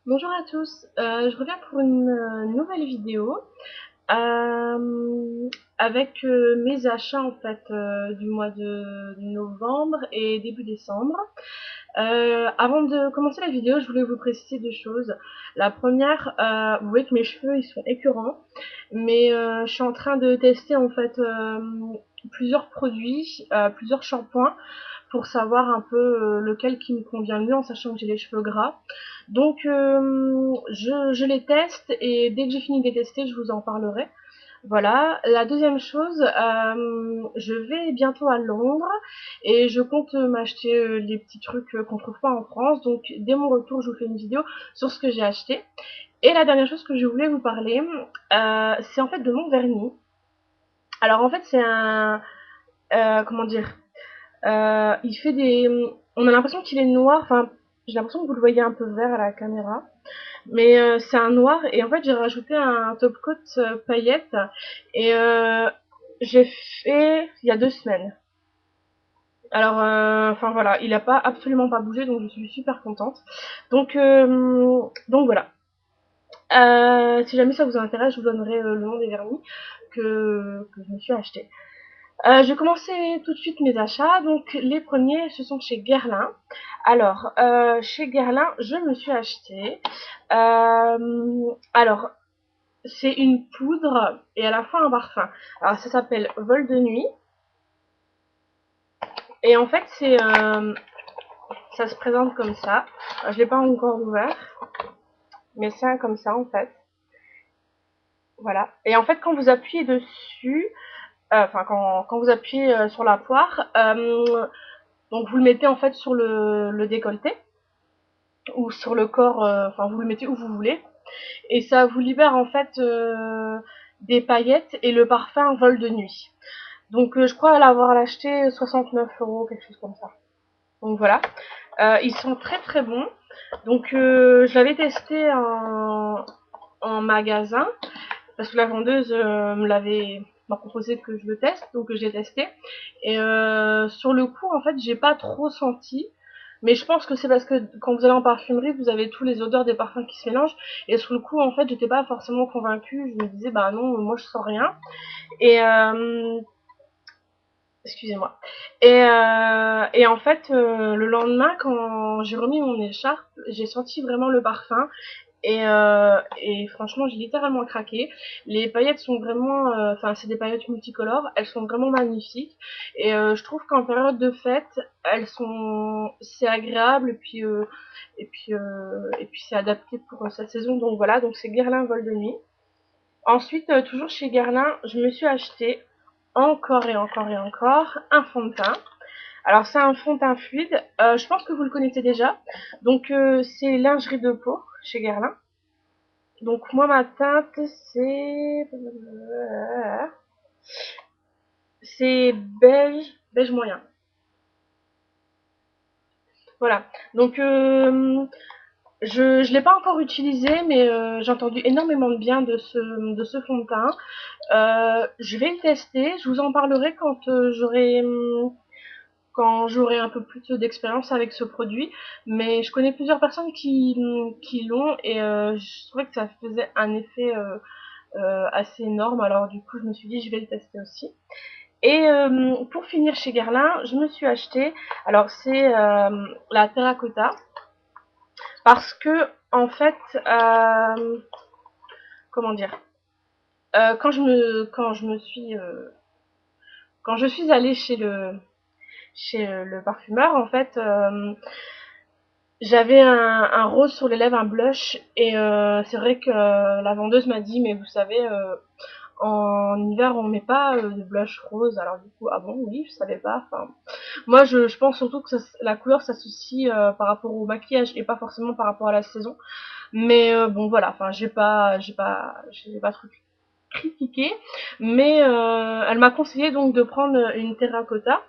Bonjour à tous, je reviens pour une nouvelle vidéo avec mes achats en fait du mois de novembre et début décembre. Avant de commencer la vidéo, je voulais vous préciser deux choses. La première, vous voyez que mes cheveux ils sont écœurants, mais je suis en train de tester en fait plusieurs produits, plusieurs shampoings pour savoir un peu lequel qui me convient le mieux en sachant que j'ai les cheveux gras. Donc je les teste et dès que j'ai fini de les tester, je vous en parlerai. Voilà. La deuxième chose, je vais bientôt à Londres et je compte m'acheter les petits trucs qu'on trouve pas en France. Donc dès mon retour, je vous fais une vidéo sur ce que j'ai acheté. Et la dernière chose que je voulais vous parler, c'est en fait de mon vernis. Alors en fait c'est un, comment dire, il fait des, on a l'impression qu'il est noir. Enfin, j'ai l'impression que vous le voyez un peu vert à la caméra. Mais c'est un noir et en fait j'ai rajouté un top coat paillettes et j'ai fait il y a 2 semaines. Alors enfin voilà, il a pas absolument pas bougé donc je suis super contente. Donc voilà. Si jamais ça vous intéresse, je vous donnerai le nom des vernis que je me suis acheté. Je vais commencer tout de suite mes achats. Donc les premiers, ce sont chez Guerlain. Alors, chez Guerlain, je me suis acheté. Alors, c'est une poudre et à la fois un parfum. Alors, ça s'appelle Vol de nuit. Et en fait, ça se présente comme ça. Alors, je l'ai pas encore ouvert, mais c'est comme ça en fait. Voilà. Et en fait, quand vous appuyez dessus, enfin quand vous appuyez sur la poire, donc vous le mettez en fait sur le décolleté ou sur le corps, enfin vous le mettez où vous voulez, et ça vous libère en fait des paillettes et le parfum Vol de nuit. Donc je crois l'avoir acheté 69 €, quelque chose comme ça. Donc voilà, ils sont très très bons. Donc je l'avais testé en magasin parce que la vendeuse m'a proposé que je le teste, donc j'ai testé. Et sur le coup, en fait, j'ai pas trop senti. Mais je pense que c'est parce que quand vous allez en parfumerie, vous avez tous les odeurs des parfums qui se mélangent. Et sur le coup, en fait, j'étais pas forcément convaincue. Je me disais, bah non, moi je sens rien. Et excusez-moi. Et en fait, le lendemain, quand j'ai remis mon écharpe, j'ai senti vraiment le parfum. Et franchement, j'ai littéralement craqué. Les paillettes sont vraiment, enfin, c'est des paillettes multicolores. Elles sont vraiment magnifiques. Et je trouve qu'en période de fête, c'est agréable. Et puis c'est adapté pour cette saison. Donc voilà. Donc c'est Guerlain Vol de nuit. Ensuite, toujours chez Guerlain, je me suis acheté encore et encore et encore un fond de teint. Alors c'est un fond de teint fluide. Je pense que vous le connaissez déjà. Donc c'est lingerie de peau chez Guerlain. Donc moi ma teinte c'est beige moyen. Voilà. Donc je l'ai pas encore utilisé mais j'ai entendu énormément de bien de ce fond de teint. Je vais le tester, je vous en parlerai quand j'aurai un peu plus d'expérience avec ce produit, mais je connais plusieurs personnes qui l'ont et je trouvais que ça faisait un effet assez énorme, alors du coup je me suis dit je vais le tester aussi. Et pour finir chez Guerlain, je me suis acheté, alors c'est la terracotta, parce que en fait, comment dire, quand je suis allée chez le parfumeur, en fait, j'avais un rose sur les lèvres, un blush, et c'est vrai que la vendeuse m'a dit, mais vous savez, en hiver, on met pas de blush rose. Alors du coup, ah bon, oui, je savais pas. Enfin, moi, je pense surtout que la couleur s'associe par rapport au maquillage et pas forcément par rapport à la saison. Mais bon, voilà. Enfin, j'ai pas trop critiqué. Mais elle m'a conseillé donc de prendre une terracotta.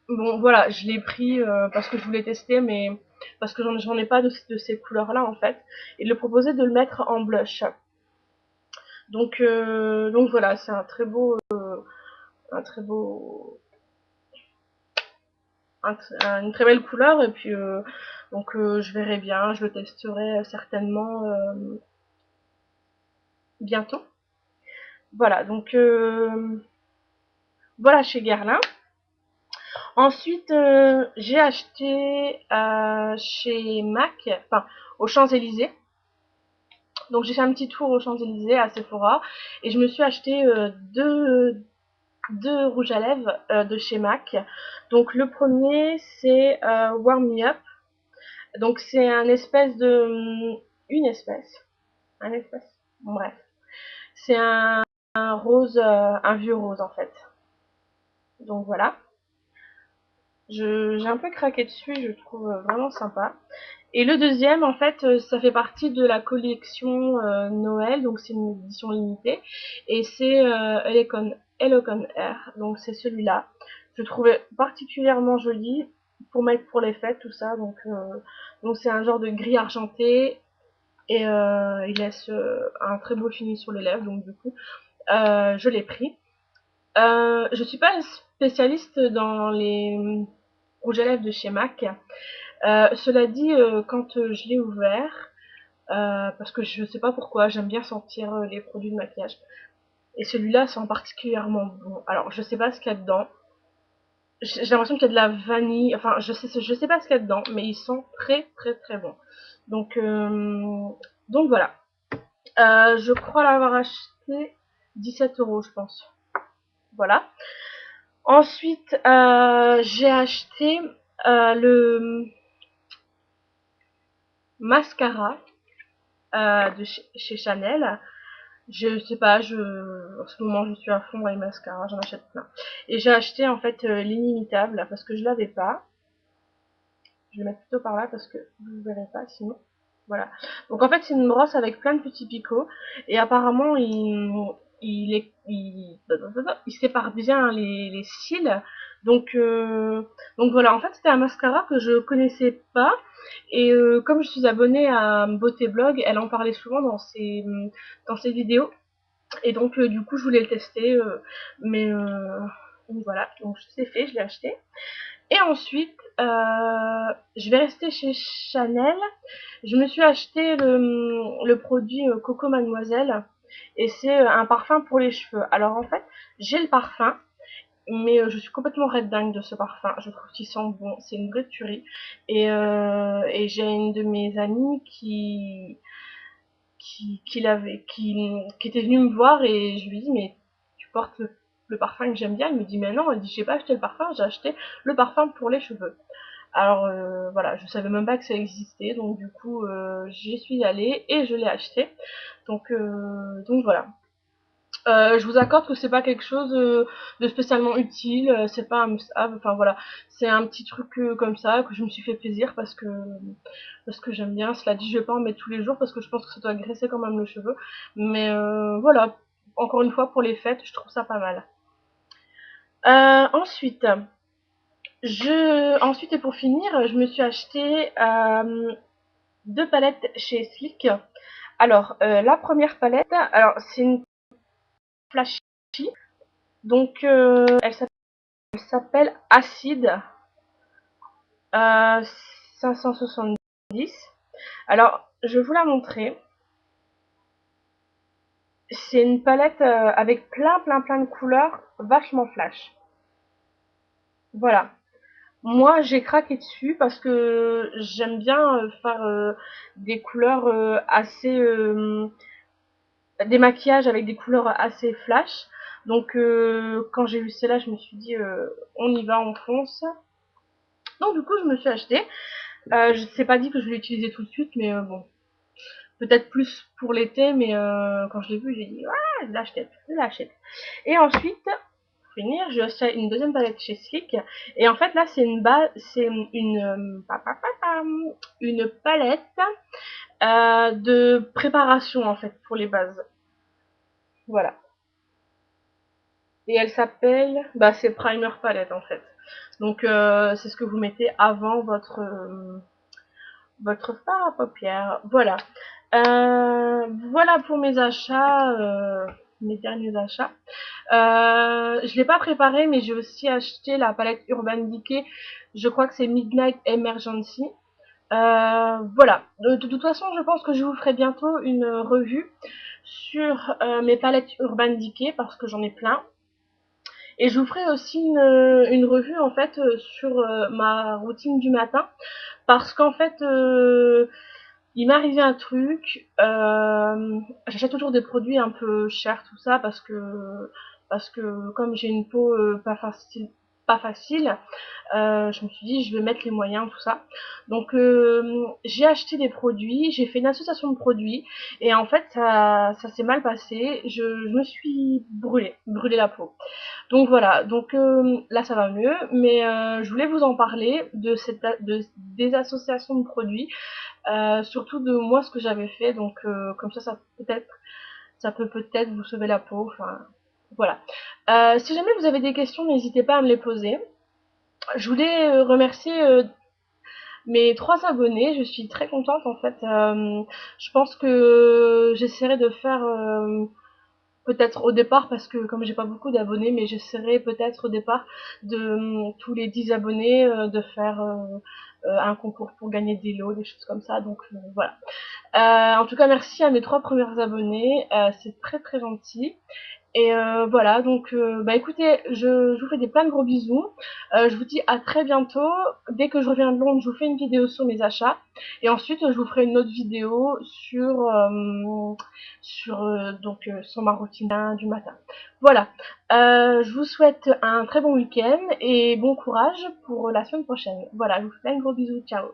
Bon, voilà, je l'ai pris parce que je voulais tester, mais parce que j'en ai pas de ces couleurs-là en fait. Et de le proposer de le mettre en blush. Donc voilà, c'est un très beau une très belle couleur, et puis donc je verrai bien, je le testerai certainement bientôt. Voilà, donc voilà chez Guerlain. Ensuite, j'ai acheté chez MAC, enfin aux Champs-Élysées. Donc j'ai fait un petit tour aux Champs-Élysées à Sephora et je me suis acheté deux rouges à lèvres de chez MAC. Donc le premier c'est Warm Me Up. Donc c'est une espèce, un espèce, bon, bref. C'est un rose, un vieux rose en fait. Donc voilà. J'ai un peu craqué dessus, je le trouve vraiment sympa. Et le deuxième, en fait, ça fait partie de la collection Noël, donc c'est une édition limitée. Et c'est Eloquent Air, donc c'est celui-là. Je le trouvais particulièrement joli pour mettre pour les fêtes, tout ça. Donc c'est un genre de gris argenté et il laisse un très beau fini sur les lèvres, donc du coup, je l'ai pris. Je suis pas spécialiste dans les rouges à lèvres de chez MAC. Cela dit, quand je l'ai ouvert, parce que je sais pas pourquoi, j'aime bien sentir les produits de maquillage. Et celui-là sent particulièrement bon. Alors, je sais pas ce qu'il y a dedans. J'ai l'impression qu'il y a de la vanille. Enfin, je sais pas ce qu'il y a dedans, mais il sent très très très bon. Donc, donc voilà. Je crois l'avoir acheté 17 € je pense. Voilà. Ensuite, j'ai acheté le mascara de chez Chanel. Je sais pas, en ce moment je suis à fond dans les mascaras, j'en achète plein. Et j'ai acheté en fait l'inimitable parce que je l'avais pas. Je vais le mettre plutôt par là parce que vous ne verrez pas sinon. Voilà. Donc en fait c'est une brosse avec plein de petits picots et apparemment il sépare bien les cils. Donc, donc voilà, en fait c'était un mascara que je connaissais pas et comme je suis abonnée à Beauté Blog, elle en parlait souvent dans ses vidéos et donc du coup je voulais le tester mais donc voilà, donc c'est fait, je l'ai acheté. Et ensuite, je vais rester chez Chanel. Je me suis acheté le produit Coco Mademoiselle et c'est un parfum pour les cheveux. Alors en fait, j'ai le parfum, mais je suis complètement red dingue de ce parfum. Je trouve qu'il sent bon, c'est une vraie tuerie. Et j'ai une de mes amies qui était venue me voir et je lui dis mais tu portes le parfum que j'aime bien. Elle me dit mais non, elle dit j'ai pas acheté le parfum, j'ai acheté le parfum pour les cheveux. Alors voilà, je savais même pas que ça existait, donc du coup j'y suis allée et je l'ai acheté. Donc voilà. Je vous accorde que c'est pas quelque chose de spécialement utile, c'est pas un must-have, enfin voilà, c'est un petit truc comme ça que je me suis fait plaisir parce que j'aime bien. Cela dit, je vais pas en mettre tous les jours parce que je pense que ça doit graisser quand même le cheveu, mais voilà, encore une fois pour les fêtes, je trouve ça pas mal. Ensuite, ensuite et pour finir, je me suis acheté deux palettes chez Slick. Alors, la première palette, alors c'est une flashy, donc elle s'appelle Acide 570. Alors, je vais vous la montrer. C'est une palette avec plein de couleurs, vachement flash. Voilà. Moi, j'ai craqué dessus parce que j'aime bien faire des couleurs des maquillages avec des couleurs assez flash. Donc, quand j'ai vu celle-là, je me suis dit, on y va, on fonce. Donc, du coup, je me suis acheté. Je ne sais pas dit que je l'ai utilisé tout de suite, mais bon, peut-être plus pour l'été, mais quand je l'ai vu, j'ai dit, ouais, je l'achète. Et ensuite, pour finir, j'ai acheté une deuxième palette chez Slick. Et en fait, là, c'est une palette de préparation, en fait, pour les bases. Voilà. Et elle s'appelle, bah, c'est Primer Palette, en fait. Donc, c'est ce que vous mettez avant votre fard à paupières. Voilà. Voilà pour mes achats. mes derniers achats. Je l'ai pas préparé, mais j'ai aussi acheté la palette Urban Decay. Je crois que c'est Midnight Emergency. Voilà. De toute façon, je pense que je vous ferai bientôt une revue sur mes palettes Urban Decay parce que j'en ai plein. Et je vous ferai aussi une revue en fait sur ma routine du matin parce qu'en fait il m'est arrivé un truc. J'achète toujours des produits un peu chers tout ça parce que comme j'ai une peau pas facile, je me suis dit je vais mettre les moyens tout ça. Donc j'ai acheté des produits, j'ai fait une association de produits et en fait ça s'est mal passé. Je me suis brûlé la peau. Donc voilà, donc là ça va mieux, mais je voulais vous en parler des associations de produits, surtout de moi ce que j'avais fait, donc comme ça peut peut-être vous sauver la peau, enfin voilà. Si jamais vous avez des questions, n'hésitez pas à me les poser. Je voulais remercier mes 3 abonnés, je suis très contente en fait. Je pense que j'essaierai de faire peut-être au départ, parce que comme j'ai pas beaucoup d'abonnés, mais j'essaierai peut-être au départ de tous les 10 abonnés de faire un concours pour gagner des lots, des choses comme ça. Donc voilà. En tout cas, merci à mes 3 premiers abonnés, c'est très très gentil. Et voilà, donc bah écoutez, je vous fais des plein de gros bisous. Je vous dis à très bientôt. Dès que je reviens de Londres, je vous fais une vidéo sur mes achats. Et ensuite, je vous ferai une autre vidéo sur ma routine du matin. Voilà. Je vous souhaite un très bon week-end et bon courage pour la semaine prochaine. Voilà, je vous fais plein de gros bisous. Ciao.